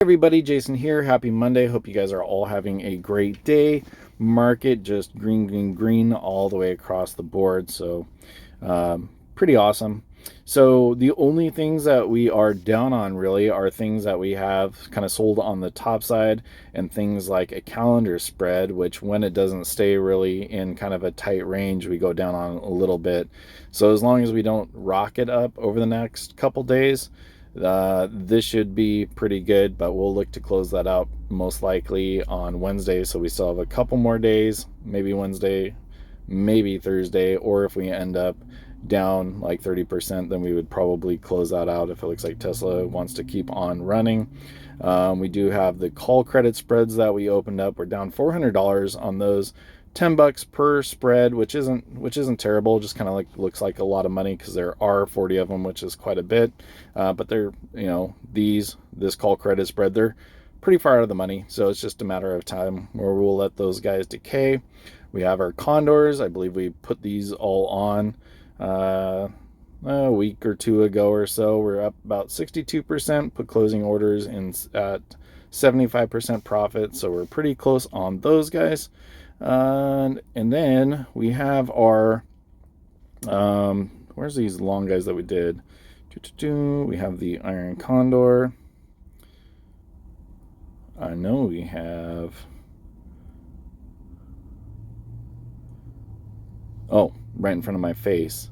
Everybody, Jason here. Happy Monday. Hope you guys are all having a great day. Market just green, green, green all the way across the board. So pretty awesome. So the only things that we are down on really are things that we have kind of sold on the top side, and things like a calendar spread, which when it doesn't stay really in kind of a tight range, we go down on a little bit. So as long as we don't rocket up over the next couple days, this should be pretty good, but we'll look to close that out most likely on Wednesday. So we still have a couple more days, maybe Wednesday, maybe Thursday, or if we end up down like 30%, then we would probably close that out if it looks like Tesla wants to keep on running. We do have the call credit spreads that we opened up. We're down $400 on those. $10 per spread, which isn't terrible. Just kind of like looks like a lot of money because there are 40 of them, which is quite a bit. But they're, this call credit spread, they're pretty far out of the money. So it's just a matter of time where we'll let those guys decay. We have our Condors. I believe we put these all on a week or two ago or so. We're up about 62%. Put closing orders in at 75% profit. So we're pretty close on those guys. And then we have our, where's these long guys that we did? We have the Iron Condor. I know we have, right in front of my face.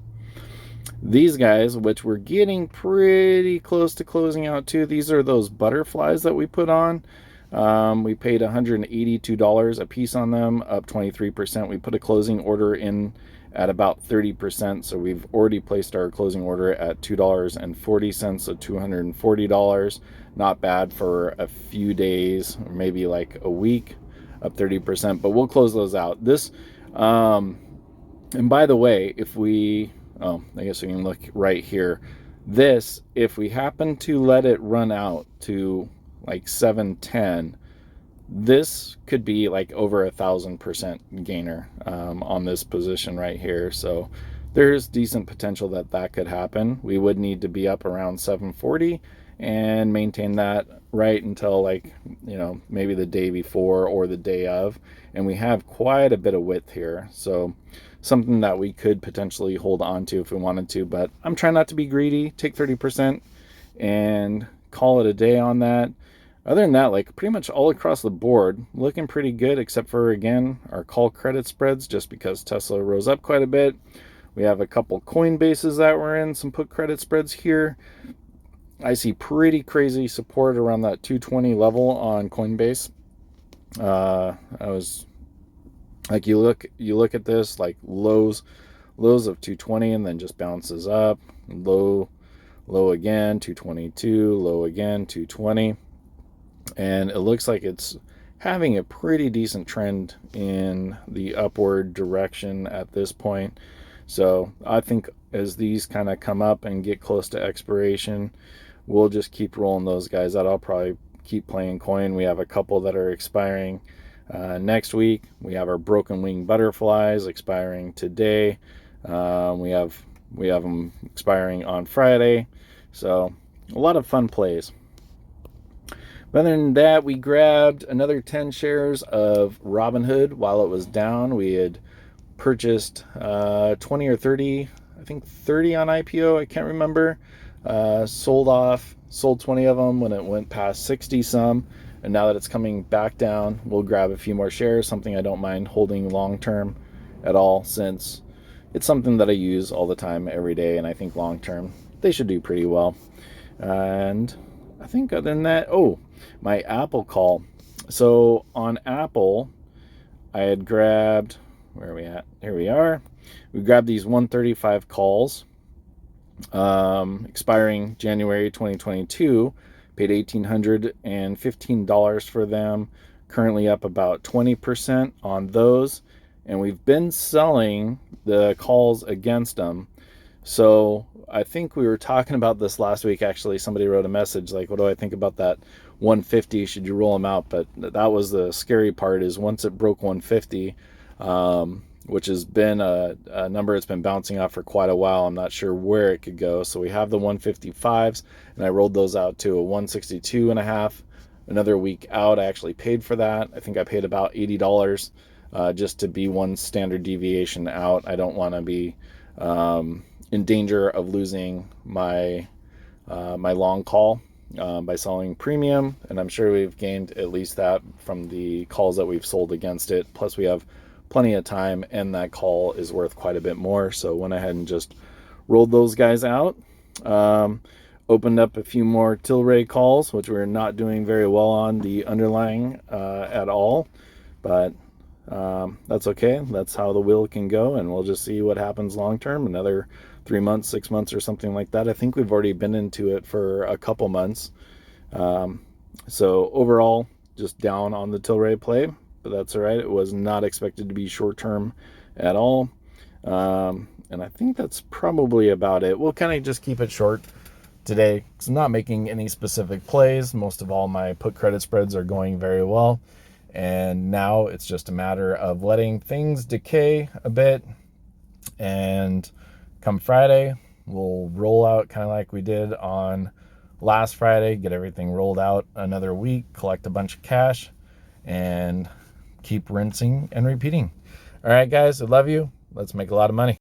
These guys, which we're getting pretty close to closing out too. These are those butterflies that we put on. We paid $182 a piece on them, up 23%. We put a closing order in at about 30%. So we've already placed our closing order at $2.40, so $240. Not bad for a few days, or maybe like a week, up 30%, but we'll close those out. This, and by the way, if we, I guess we can look right here. This, if we happen to let it run out to like 710, this could be like over 1,000% gainer on this position right here. So there's decent potential that could happen. We would need to be up around 740 and maintain that right until maybe the day before or the day of. And we have quite a bit of width here, so something that we could potentially hold on to if we wanted to. But I'm trying not to be greedy. Take 30% and call it a day on that. Other than that, like pretty much all across the board, looking pretty good, except for, again, our call credit spreads, just because Tesla rose up quite a bit. We have a couple CoinBases that we're in, some put credit spreads here. I see pretty crazy support around that 220 level on Coinbase. I was like, you look at this, like lows of 220, and then just bounces up, low again, 222, low again, 220. And it looks like it's having a pretty decent trend in the upward direction at this point. So I think as these kind of come up and get close to expiration, we'll just keep rolling those guys out. I'll probably keep playing coin. We have a couple that are expiring next week. We have our broken wing butterflies expiring today. We have them expiring on Friday. So a lot of fun plays. Other than that, we grabbed another 10 shares of Robinhood while it was down. We had purchased 20 or 30, I think 30 on IPO, I can't remember. Sold 20 of them when it went past 60 some. And now that it's coming back down, we'll grab a few more shares, something I don't mind holding long term at all, since it's something that I use all the time, every day, and I think long term they should do pretty well. And I think other than that, my Apple call. So on Apple, I had grabbed, where are we at? Here we are. We grabbed these 135 calls, expiring January 2022. Paid $1,815 for them. Currently up about 20% on those. And we've been selling the calls against them. So I think we were talking about this last week. Actually, somebody wrote a message like, what do I think about that 150? Should you roll them out? But that was the scary part, is once it broke 150, which has been a number it's been bouncing off for quite a while. I'm not sure where it could go. So we have the 155s, and I rolled those out to a 162.5 another week out. I actually paid for that. I think I paid about $80 just to be one standard deviation out. I don't want to be in danger of losing my my long call by selling premium, and I'm sure we've gained at least that from the calls that we've sold against it. Plus we have plenty of time, and that call is worth quite a bit more, so went ahead and just rolled those guys out. Opened up a few more Tilray calls, which we're not doing very well on the underlying at all, but that's okay. That's how the wheel can go, and we'll just see what happens long term. Another 3 months, 6 months, or something like that. I think we've already been into it for a couple months. So overall, just down on the Tilray play, but that's all right. It was not expected to be short term at all. And I think that's probably about it. We'll kind of just keep it short today because I'm not making any specific plays. Most of all my put credit spreads are going very well. And now it's just a matter of letting things decay a bit. And come Friday, we'll roll out kind of like we did on last Friday, get everything rolled out another week, collect a bunch of cash, and keep rinsing and repeating. All right, guys, I love you. Let's make a lot of money.